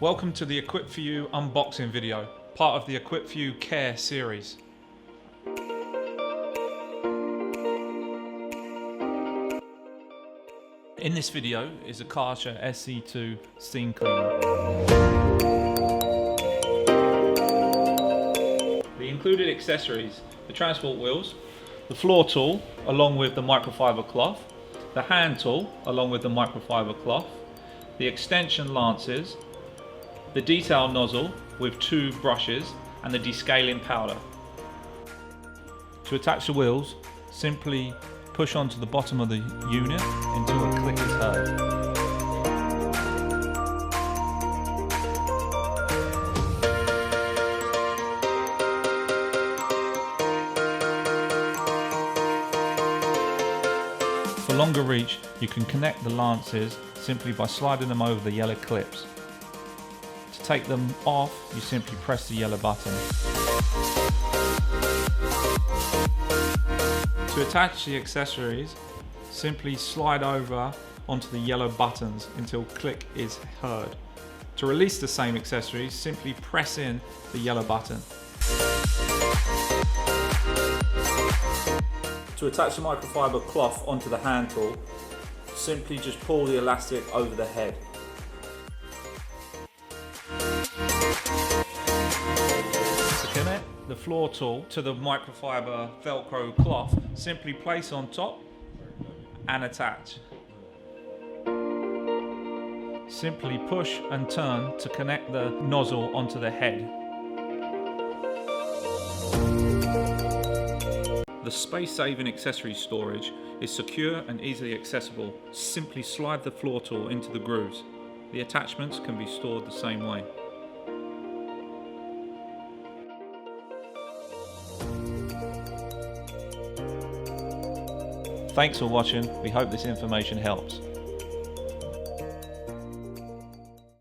Welcome to the Equip4you unboxing video, part of the Equip4you Care series. In this video is a Karcher SC2 steam cleaner. The included accessories: the transport wheels, the floor tool along with the microfiber cloth, the hand tool along with the microfiber cloth, the extension lances, the detail nozzle with 2 brushes, and the descaling powder. To attach the wheels, simply push onto the bottom of the unit until a click is heard. For longer reach, you can connect the lances simply by sliding them over the yellow clips. To take them off, you simply press the yellow button. To attach the accessories, simply slide over onto the yellow buttons until click is heard. To release the same accessories, simply press in the yellow button. To attach the microfiber cloth onto the hand tool, simply just pull the elastic over the head. To connect the floor tool to the microfiber Velcro cloth, simply place on top and attach. Simply push and turn to connect the nozzle onto the head. The space-saving accessory storage is secure and easily accessible. Simply slide the floor tool into the grooves. The attachments can be stored the same way. Thanks for watching. We hope this information helps.